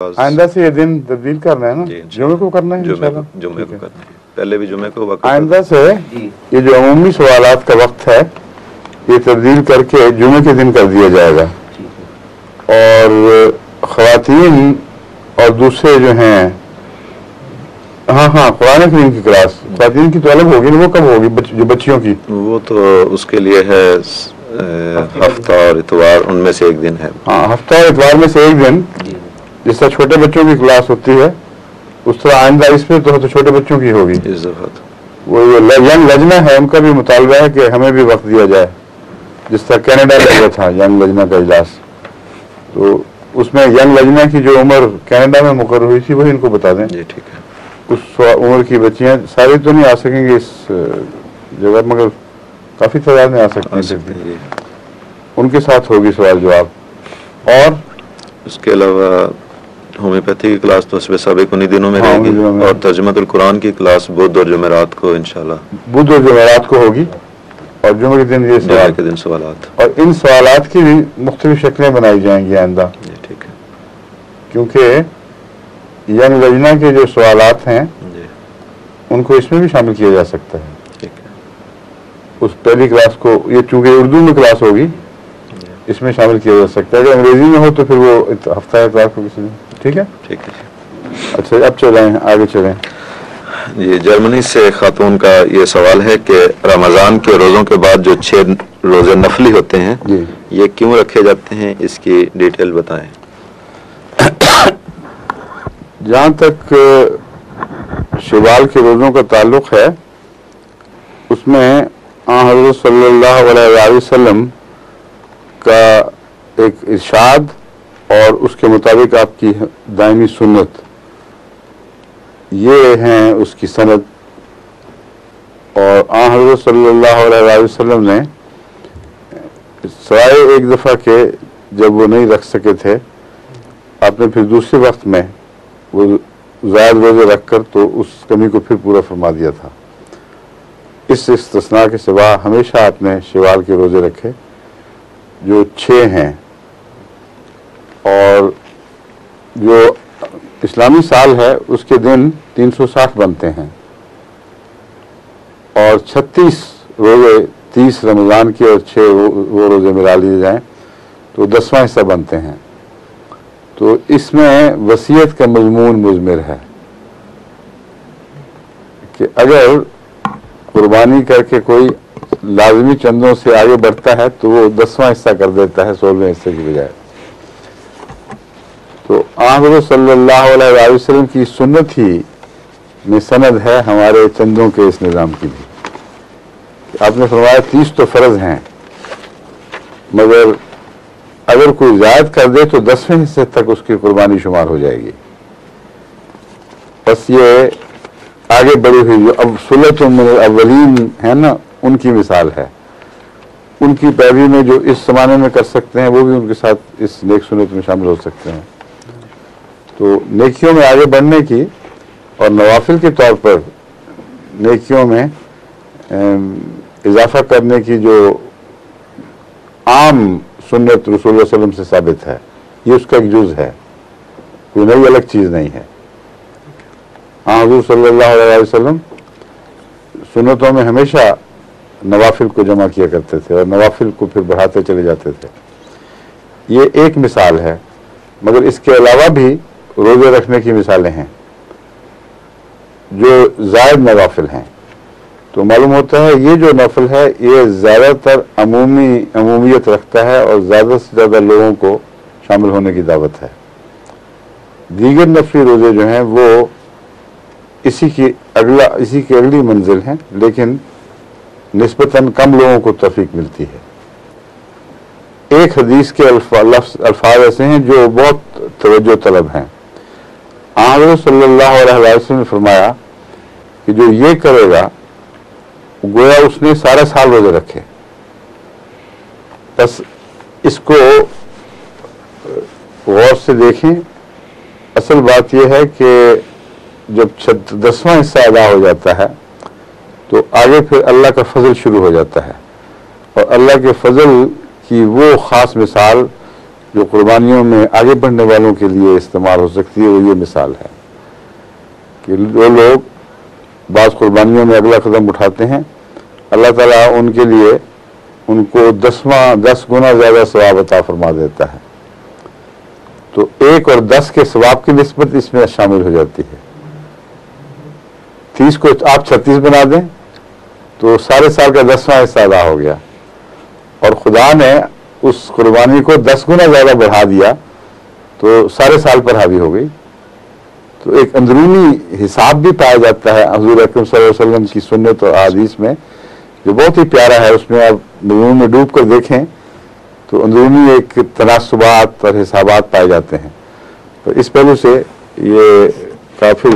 आइंदा से ये दिन तब्दील करना है ना, जुमे को करना है इंशाल्लाह। जुमे को करना है, पहले भी जुमे को वक्त। आइंदा से ये जो अमूमी सवालात का वक्त है ये तब्दील करके जुमे के दिन कर दिया जाएगा। और ख़वातीन और दूसरे जो हैं, हाँ कुरान करीम की क्लास ख़वातीन की तो अलग होगी, वो कब होगी? जो बच्चियों की, वो तो उसके लिए है हफ्ता और इतवार, उनमें से एक दिन है। हाँ, हफ्ता और इतवार में से एक दिन, जिस तरह छोटे बच्चों की क्लास होती है उस तरह आइंदा इसमें तो छोटे बच्चों की होगी। इस दफा वो यंग लजना है, उनका भी मुतालबा है कि हमें भी वक्त दिया जाए, जिस तरह कनाडा लगा था यंग लजना का इजलास, तो उसमें यंग लजना की जो उम्र कनाडा में मुकर्रर हुई थी वही इनको बता दें। जी ठीक है। उस उम्र की बच्चियां सारी तो नहीं आ सकेंगी इस जगह, मगर काफ़ी तादाद में आ सकती हैं, उनके साथ होगी सवाल जवाब। और उसके अलावा होम्योपैथी की क्लास तो सुबह साबिक उन्हीं दिनों में रहेगी, और तर्जुमतुल कुरान की क्लास बुध और जुमेरात को इंशाल्लाह, बुध और जुमेरात को होगी, और जुमे के दिन ये सवाल के दिन सवालात, और इन सवालात की भी मुख्तलिफ शक्लें बनाई जाएंगी आइंदा। ठीक है, क्योंकि यंग लजना के जो सवालात हैं उनको इसमें भी शामिल किया जा सकता है। ठीक है, उस पहली क्लास को, ये चूंकि उर्दू में क्लास होगी, इसमें शामिल किया जा सकता है। अगर अंग्रेजी में हो तो फिर वो हफ्ता इतवार को किसी दिन। ठीक है, ठीक है। अच्छा, अब चलें, आगे चलें। ये जर्मनी से खातून का ये सवाल है कि रमज़ान के रोज़ों के बाद जो 6 रोज़े नफली होते हैं ये क्यों रखे जाते हैं, इसकी डिटेल बताएं। जहाँ तक शवाल के रोज़ों का ताल्लुक़ है, उसमें हज़रत सल्लल्लाहु अलैहि वसल्लम का एक इरशाद और उसके मुताबिक आपकी दायमी सुन्नत, ये हैं उसकी सनद। और हज़रत सल्लल्लाहु अलैहि वसल्लम ने सवाए एक दफ़ा के जब वो नहीं रख सके थे, आपने फिर दूसरे वक्त में वो ज़ायद रोज़े रख कर तो उस कमी को फिर पूरा फरमा दिया था। इस इस्तिस्ना के सिवा हमेशा आपने शवाल के रोज़े रखे जो 6 हैं, और जो इस्लामी साल है उसके दिन 360 बनते हैं, और 36 रोज़े 30 रमज़ान के और 6 वो रोज़े मिला लिए जाएं तो 10वां हिस्सा बनते हैं। तो इसमें वसीयत का मज़मून मुज़मिर है कि अगर कुर्बानी करके कोई लाजमी चंदों से आगे बढ़ता है तो वो 10वां हिस्सा कर देता है 16वें हिस्से की बजाय। तो हज़रत सल्लल्लाहु अलैहि वसल्लम की सुन्नत ही में सनद है हमारे चंदों के इस निज़ाम की भी। आपने फरमाया 30 तो फ़र्ज हैं, मगर अगर कोई ज़ायद कर दे तो 10वें हिस्से तक उसकी कुर्बानी शुमार हो जाएगी। बस ये आगे बढ़ी हुई जो अब सुन्नतुल अव्वलीन है ना, उनकी मिसाल है। उनकी पैरवी में जो इस ज़माने में कर सकते हैं वो भी उनके साथ इस नेक सुन्नत में शामिल हो सकते हैं। तो नेकियों में आगे बढ़ने की और नवाफिल के तौर पर नेकियों में इजाफा करने की जो आम सुन्नत रसूल सल्लल्लाहु अलैहि वसल्लम से साबित है, ये उसका एक जुज़ है, कोई नई अलग चीज़ नहीं है। हुज़ूर सल्लल्लाहु अलैहि वसल्लम सुन्नतों में हमेशा नवाफिल को जमा किया करते थे और नवाफिल को फिर बढ़ाते चले जाते थे। ये एक मिसाल है, मगर इसके अलावा भी रोज़े रखने की मिसालें हैं जो ज़ायद नवाफिल हैं। तो मालूम होता है ये जो नफल है ये ज़्यादातर अमूमियत रखता है और ज़्यादा से ज़्यादा लोगों को शामिल होने की दावत है। दीगर नफली रोज़े जो हैं वो इसी की अगली मंजिल हैं, लेकिन निस्बतन कम लोगों को तौफीक मिलती है। एक हदीस के अल्फाज ऐसे हैं जो बहुत तवज्जो तलब हैं। हज़रत सल्लल्लाहु अलैहि वसल्लम ने फरमाया कि जो ये करेगा गोया उसने सारा साल रोजे रखे। बस इसको गौर से देखें। असल बात यह है कि जब 10वां हिस्सा अदा हो जाता है तो आगे फिर अल्लाह का फजल शुरू हो जाता है, और अल्लाह के फजल की वो ख़ास मिसाल जो कुर्बानियों में आगे बढ़ने वालों के लिए इस्तेमाल हो सकती है, वो ये मिसाल है कि जो लोग बाज़ कुर्बानियों में अगला कदम उठाते हैं, अल्लाह ताला उनके लिए उनको 10 गुना ज़्यादा सवाब अता फरमा देता है। तो 1 और 10 के सवाब की निस्बत इसमें शामिल हो जाती है। 30 को आप 36 बना दें तो सारे साल का 10वां हिस्सा अदा हो गया, और खुदा ने उस कुर्बानी को 10 गुना ज़्यादा बढ़ा दिया तो सारे साल पर हावी हो गई। तो एक अंदरूनी हिसाब भी पाया जाता है हुज़ूर अकरम सल्लल्लाहु अलैहि वसल्लम की सुन्नत और हदीस में, जो बहुत ही प्यारा है। उसमें आप मज़मून में डूब कर देखें तो अंदरूनी एक तनासुबात और हिसाबात पाए जाते हैं। तो इस पहलू से ये काफ़ी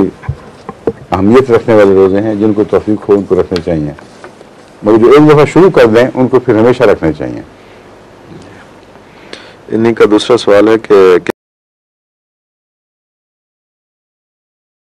अहमियत रखने वाले रोज़े हैं, जिनको तौफीक हो उनको रखने चाहिए, मगर जो एक दफ़ा शुरू कर दें उनको फिर हमेशा रखने चाहिए। इन्हीं का दूसरा सवाल है कि